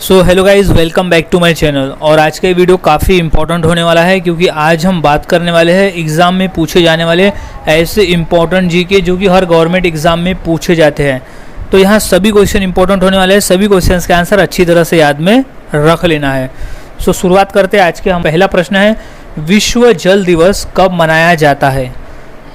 So hello guys, welcome back to my channel. और आज का वीडियो काफ़ी इंपॉर्टेंट होने वाला है क्योंकि आज हम बात करने वाले हैं एग्ज़ाम में पूछे जाने वाले ऐसे इंपॉर्टेंट जीके जो कि हर गवर्नमेंट एग्ज़ाम में पूछे जाते हैं। तो यहाँ सभी क्वेश्चन इंपॉर्टेंट होने वाले हैं, सभी क्वेश्चंस के आंसर अच्छी तरह से याद में रख लेना है। सो शुरुआत करते हैं आज के। हम पहला प्रश्न है, विश्व जल दिवस कब मनाया जाता है?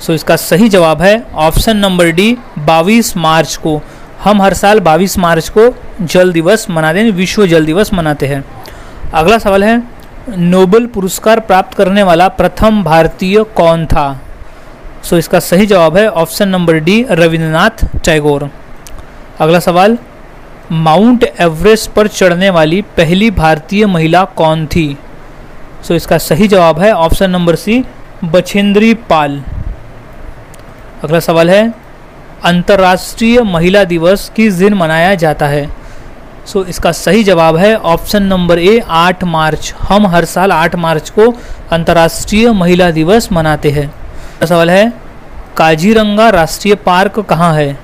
सो इसका सही जवाब है ऑप्शन नंबर डी, 22 मार्च को। हम हर साल 22 मार्च को जल दिवस मनाते हैं, विश्व जल दिवस मनाते हैं। अगला सवाल है, नोबेल पुरस्कार प्राप्त करने वाला प्रथम भारतीय कौन था? सो इसका सही जवाब है option number D, Rabindranath Tagore. अगला सवाल, माउंट एवरेस्ट पर चढ़ने वाली पहली भारतीय महिला कौन थी? सो इसका सही जवाब है ऑप्शन नंबर सी, बछेंद्री पाल। अगला सवाल है, अंतर्राष्ट्रीय महिला दिवस किस दिन मनाया जाता है? सो इसका सही जवाब है ऑप्शन नंबर ए, 8 मार्च। हम हर साल 8 मार्च को अंतर्राष्ट्रीय महिला दिवस मनाते हैं। अगला सवाल है, काजीरंगा राष्ट्रीय पार्क कहाँ है?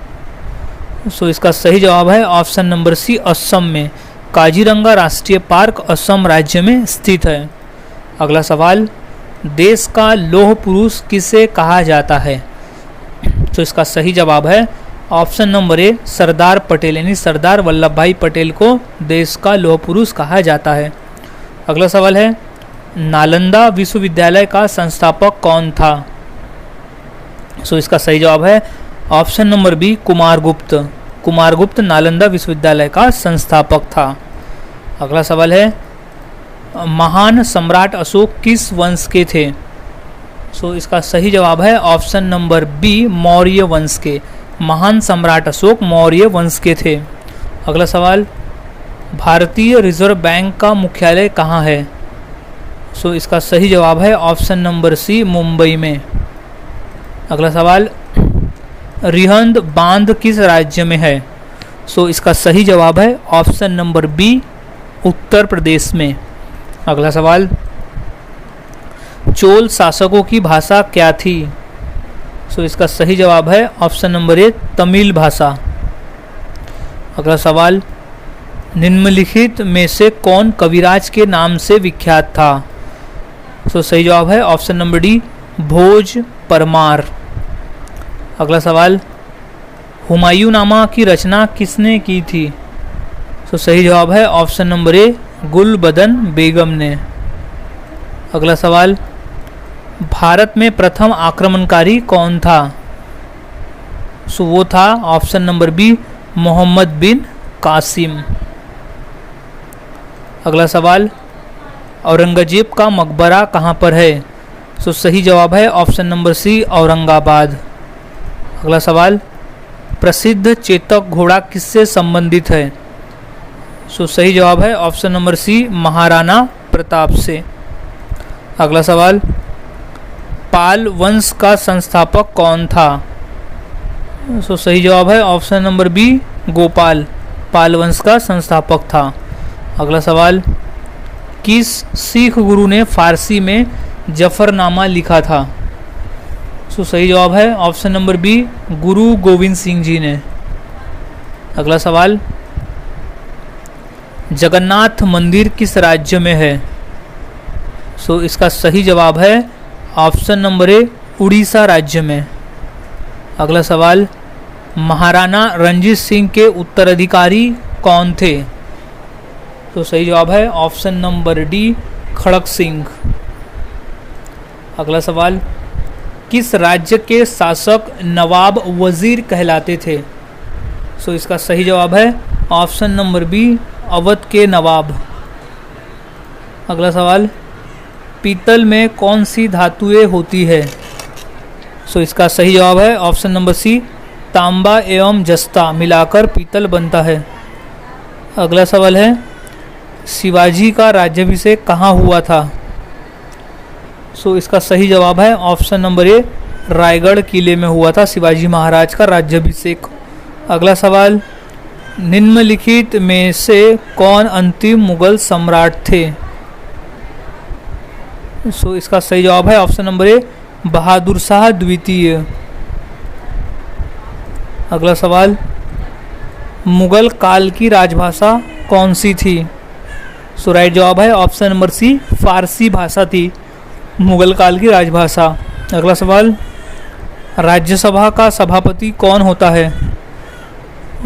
सो इसका सही जवाब है ऑप्शन नंबर सी, असम में। काजीरंगा राष्ट्रीय पार्क असम राज्य में स्थित है। अगला सवाल, देश का लौह पुरुष किसे कहा जाता है? तो इसका सही जवाब है option number A, Sardar Patel, यानी सरदार वल्लभ भाई पटेल को देश का लौह पुरुष कहा जाता है। अगला सवाल है, नालंदा विश्वविद्यालय का संस्थापक कौन था? सो इसका सही जवाब है option number B, Kumaragupta. Kumaragupta Nalanda विश्वविद्यालय का संस्थापक था। अगला सवाल है, महान सम्राट अशोक किस वंश के थे? सो इसका सही जवाब है ऑप्शन नंबर बी, मौर्य वंश के। महान सम्राट अशोक मौर्य वंश के थे। अगला सवाल, भारतीय रिजर्व बैंक का मुख्यालय कहाँ है? सो इसका सही जवाब है ऑप्शन नंबर सी, मुंबई में। अगला सवाल, रिहंद बांध किस राज्य में है? सो इसका सही जवाब है option number B, Uttar Pradesh में। अगला सवाल, चोल शासकों की भाषा क्या थी? सो इसका सही जवाब है ऑप्शन नंबर ए, तमिल भाषा। अगला सवाल, निम्नलिखित में से कौन कविराज के नाम से विख्यात था? सो सही जवाब है ऑप्शन नंबर डी, भोज परमार। अगला सवाल, हुमायूंनामा की रचना किसने की थी? सो सही जवाब है ऑप्शन नंबर ए, गुलबदन बेगम ने। अगला सवाल, भारत में प्रथम आक्रमणकारी कौन था? सो वो था ऑप्शन नंबर बी, मोहम्मद बिन कासिम। अगला सवाल, औरंगजेब का मकबरा कहाँ पर है? सो सही जवाब है ऑप्शन नंबर सी, औरंगाबाद। अगला सवाल, प्रसिद्ध चेतक घोड़ा किससे संबंधित है? सो सही जवाब है option number C, Maharana Pratap से। अगला सवाल, पाल वंश का संस्थापक कौन था? सो सही जवाब है ऑप्शन नंबर बी, गोपाल। पाल वंश का संस्थापक था। अगला सवाल, किस सिख गुरु ने फारसी में जफरनामा लिखा था? सो सही जवाब है ऑप्शन नंबर बी, गुरु गोविंद सिंह जी ने। अगला सवाल, जगन्नाथ मंदिर किस राज्य में है? सो इसका सही जवाब है ऑप्शन नंबर ए, उड़ीसा राज्य में। अगला सवाल, महाराणा रणजीत सिंह के उत्तराधिकारी कौन थे? तो सही जवाब है ऑप्शन नंबर डी, खड़क सिंह। अगला सवाल, किस राज्य के शासक नवाब वजीर कहलाते थे? सो इसका सही जवाब है ऑप्शन नंबर बी, अवध के नवाब। अगला सवाल, पीतल में कौन सी धातुएं होती है? सो इसका सही जवाब है ऑप्शन नंबर सी, तांबा एवं जस्ता मिलाकर पीतल बनता है। अगला सवाल है, शिवाजी का राज्याभिषेक कहाँ हुआ था? सो इसका सही जवाब है ऑप्शन नंबर ए, रायगढ़ किले में हुआ था शिवाजी महाराज का राज्याभिषेक। अगला सवाल, निम्नलिखित में से कौन अंतिम मुगल सम्राट थे? सो इसका सही जवाब है option number A, Bahadur Shah द्वितीय। अगला सवाल, मुगल काल की राजभाषा कौन सी थी? सो राइट जवाब है ऑप्शन नंबर सी, फारसी भाषा थी, मुगल काल की राजभाषा। अगला सवाल, राज्यसभा का सभापति कौन होता है?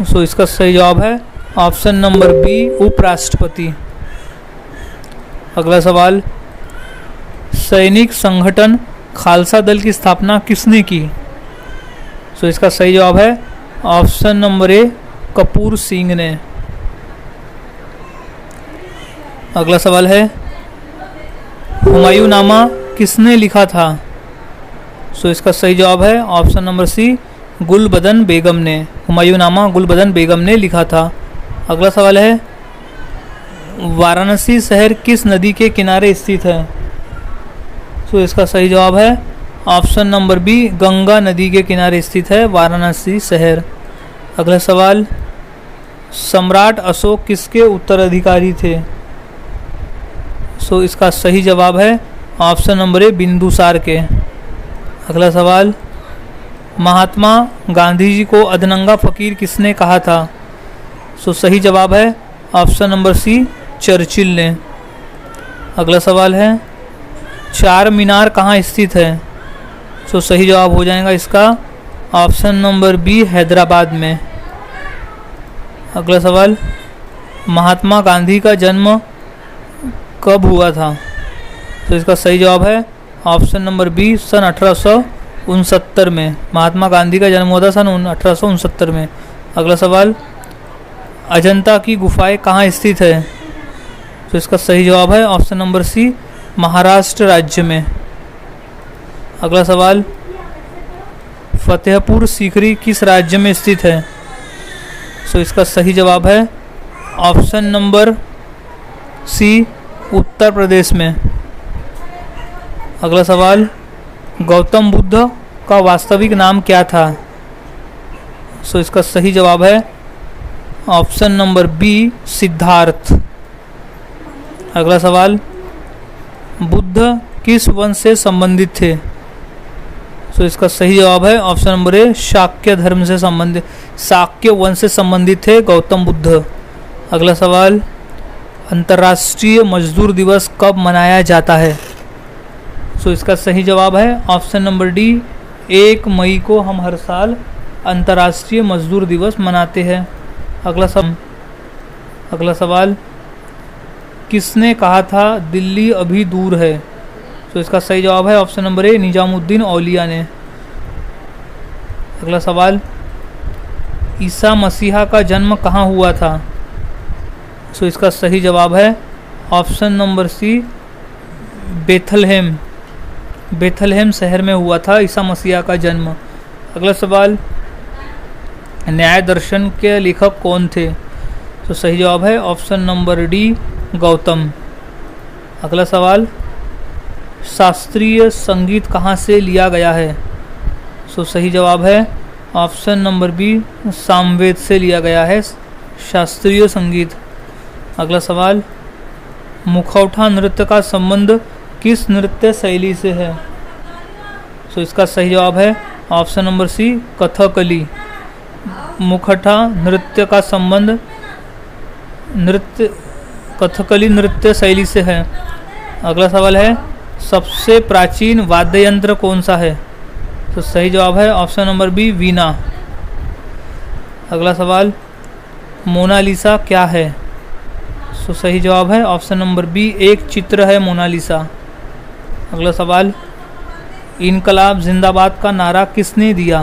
सो इसका सही जवाब है ऑप्शन नंबर बी, उपराष्ट्रपति। अगला सवाल, सैनिक संगठन खालसा दल की स्थापना किसने की? सो इसका सही जवाब है option number A, Kapoor Singh ने। अगला सवाल है, हुमायूंनामा किसने लिखा था? सो इसका सही जवाब है ऑप्शन नंबर सी, गुलबदन बेगम ने। हुमायूंनामा गुलबदन बेगम ने लिखा था। अगला सवाल है, वाराणसी शहर किस नदी के किनारे स्थित है? सो इसका सही जवाब है ऑप्शन नंबर बी, गंगा नदी के किनारे स्थित है वाराणसी शहर। अगला सवाल, सम्राट अशोक किसके उत्तराधिकारी थे? सो इसका सही जवाब है ऑप्शन नंबर ए, बिंदुसार के। अगला सवाल, महात्मा गांधी जी को अधनंगा फकीर किसने कहा था? सो सही जवाब है ऑप्शन नंबर सी, चर्चिल ने। अगला सवाल है, चार मीनार कहाँ स्थित है? सो सही जवाब हो जाएगा इसका ऑप्शन नंबर बी, हैदराबाद में। अगला सवाल, महात्मा गांधी का जन्म कब हुआ था? तो इसका सही जवाब है ऑप्शन नंबर बी, सन 1869 में। महात्मा गांधी का जन्म हुआ था सन 1869 में। अगला सवाल, अजंता की गुफाएं कहाँ स्थित है? तो इसका सही जवाब है ऑप्शन नंबर सी, महाराष्ट्र राज्य में। अगला सवाल, फतेहपुर सीकरी किस राज्य में स्थित है? सो इसका सही जवाब है ऑप्शन नंबर सी, उत्तर प्रदेश में। अगला सवाल, गौतम बुद्ध का वास्तविक नाम क्या था? सो इसका सही जवाब है ऑप्शन नंबर बी, सिद्धार्थ। अगला सवाल, बुद्ध किस वंश से संबंधित थे? सो इसका सही जवाब है ऑप्शन नंबर ए, शाक्य धर्म से संबंधित, शाक्य वंश से संबंधित थे गौतम बुद्ध। अगला सवाल, अंतर्राष्ट्रीय मजदूर दिवस कब मनाया जाता है? सो इसका सही जवाब है ऑप्शन नंबर डी, 1 मई को हम हर साल अंतर्राष्ट्रीय मजदूर दिवस मनाते हैं। अगला सवाल, किसने कहा था दिल्ली अभी दूर है? तो इसका सही जवाब है ऑप्शन नंबर ए, निजामुद्दीन औलिया ने। अगला सवाल, ईसा मसीहा का जन्म कहाँ हुआ था? सो इसका सही जवाब है ऑप्शन नंबर सी, बेथलहेम शहर में हुआ था ईसा मसीहा का जन्म। अगला सवाल, न्याय दर्शन के लेखक कौन थे? तो सही जवाब है ऑप्शन नंबर डी, गौतम। अगला सवाल, शास्त्रीय संगीत कहाँ से लिया गया है? सो सही जवाब है ऑप्शन नंबर बी, सामवेद से लिया गया है शास्त्रीय संगीत। अगला सवाल, मुखौटा नृत्य का संबंध किस नृत्य शैली से है? सो इसका सही जवाब है ऑप्शन नंबर सी, कथकली। मुखौटा नृत्य का संबंध कथकली नृत्य शैली से है। अगला सवाल है, सबसे प्राचीन वाद्य यंत्र कौन सा है? तो सही जवाब है ऑप्शन नंबर बी, वीणा। अगला सवाल, मोनालिसा क्या है? तो सही जवाब है ऑप्शन नंबर बी, एक चित्र है मोनालिसा। अगला सवाल, इनकलाब जिंदाबाद का नारा किसने दिया?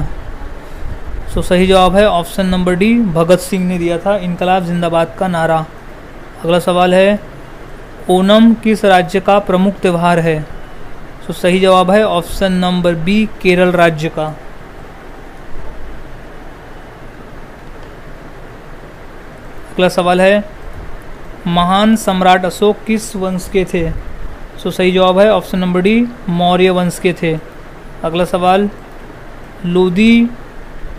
तो सही जवाब है option number D, Bhagat Singh ने दिया था इनकलाब जिंदाबाद का नारा। अगला सवाल है, ओणम किस राज्य का प्रमुख त्यौहार है? तो सही जवाब है ऑप्शन नंबर बी, केरल राज्य का। अगला सवाल है, महान सम्राट अशोक किस वंश के थे? तो सही जवाब है ऑप्शन नंबर डी, मौर्य वंश के थे। अगला सवाल, लोदी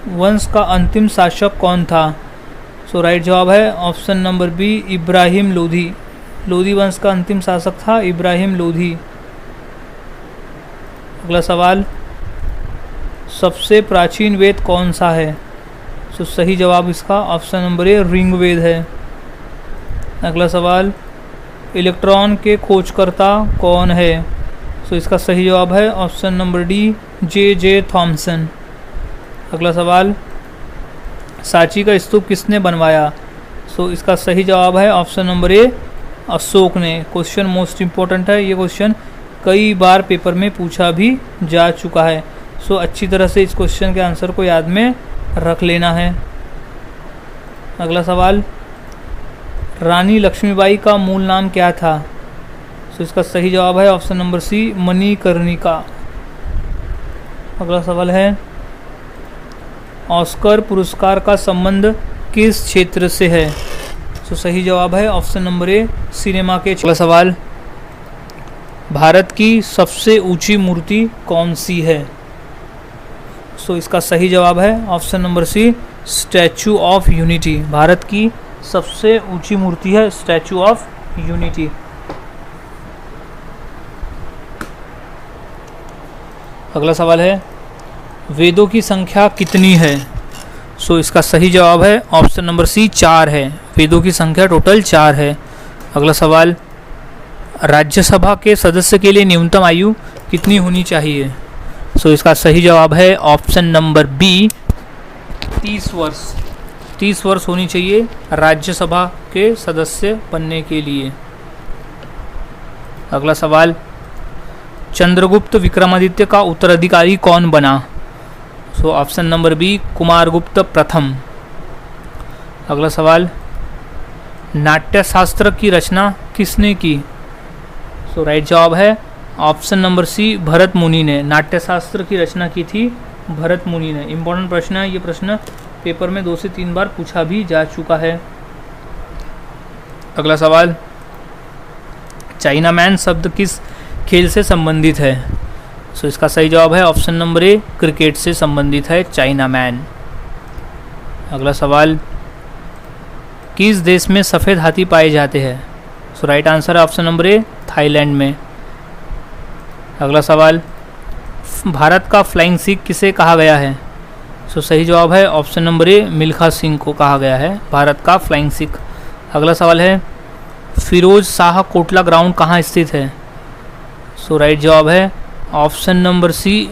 वंश का अंतिम शासक कौन था? सो राइट जवाब है option number B, Ibrahim Lodhi. Lodhi वंश का अंतिम शासक था इब्राहिम लोधी। अगला सवाल, सबसे प्राचीन वेद कौन सा है? तो सही जवाब इसका ऑप्शन नंबर ए, ऋग्वेद है। अगला सवाल, इलेक्ट्रॉन के खोजकर्ता कौन है? सो इसका सही जवाब है option number D, J Thomson. अगला सवाल, सांची का स्तूप किसने बनवाया? सो इसका सही जवाब है ऑप्शन नंबर ए, अशोक ने। क्वेश्चन मोस्ट इम्पोर्टेंट है, ये क्वेश्चन कई बार पेपर में पूछा भी जा चुका है। सो अच्छी तरह से इस क्वेश्चन के आंसर को याद में रख लेना है। अगला सवाल, रानी लक्ष्मीबाई का मूल नाम क्या था? सो इसका सही जवाब है ऑप्शन नंबर सी, मणिकर्णिका। अगला सवाल है, ऑस्कर पुरस्कार का संबंध किस क्षेत्र से है? सो सही जवाब है ऑप्शन नंबर ए, सिनेमा के। अगला सवाल, भारत की सबसे ऊंची मूर्ति कौन सी है? सो इसका सही जवाब है option number C, statue of unity. Bharat की सबसे ऊंची मूर्ति है स्टैचू ऑफ यूनिटी। अगला सवाल है, वेदों की संख्या कितनी है? सो इसका सही जवाब है ऑप्शन नंबर सी, 4 है। वेदों की संख्या टोटल 4 है। अगला सवाल, राज्यसभा के सदस्य के लिए न्यूनतम आयु कितनी होनी चाहिए? सो इसका सही जवाब है ऑप्शन नंबर बी, 30 वर्ष। 30 वर्ष होनी चाहिए राज्यसभा के सदस्य बनने के लिए। अगला सवाल, चंद्रगुप्त विक्रमादित्य का उत्तराधिकारी कौन बना? So option number B, Kumaragupta प्रथम। अगला सवाल, नाट्यशास्त्र की रचना किसने की? सो राइट जवाब है ऑप्शन नंबर सी, भरत मुनि ने। नाट्यशास्त्र की रचना की थी भरत मुनि ने। इंपॉर्टेंट प्रश्न है, ये प्रश्न पेपर में 2 से 3 बार पूछा भी जा चुका है। अगला सवाल, चाइना मैन शब्द किस खेल से संबंधित है? सो इसका सही जवाब है ऑप्शन नंबर ए, क्रिकेट से संबंधित है चाइना मैन। अगला सवाल, किस देश में सफ़ेद हाथी पाए जाते हैं? सो राइट आंसर है ऑप्शन नंबर ए, थाईलैंड में। अगला सवाल, भारत का फ्लाइंग सिख किसे कहा गया है? सो सही जवाब है option number A, Milkha Singh को कहा गया है भारत का फ्लाइंग सिख। अगला सवाल है, फिरोज शाह कोटला ग्राउंड कहाँ स्थित है? सो राइट जवाब है ऑप्शन नंबर सी,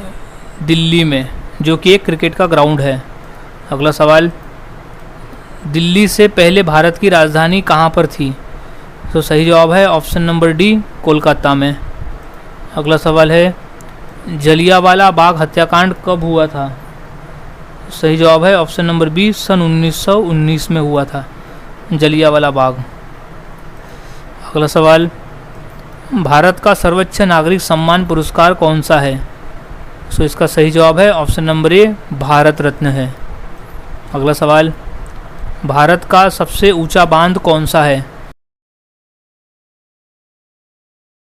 दिल्ली में, जो कि एक क्रिकेट का ग्राउंड है। अगला सवाल, दिल्ली से पहले भारत की राजधानी कहाँ पर थी? तो सही जवाब है ऑप्शन नंबर डी, कोलकाता में। अगला सवाल है, जलियांवाला बाग हत्याकांड कब हुआ था? सही जवाब है ऑप्शन नंबर बी, सन 1919 में हुआ था जलियांवाला बाग। अगला सवाल, भारत का सर्वोच्च नागरिक सम्मान पुरस्कार कौन सा है? सो इसका सही जवाब है option number A, Bharat Ratna है। अगला सवाल, भारत का सबसे ऊंचा बांध कौन सा है?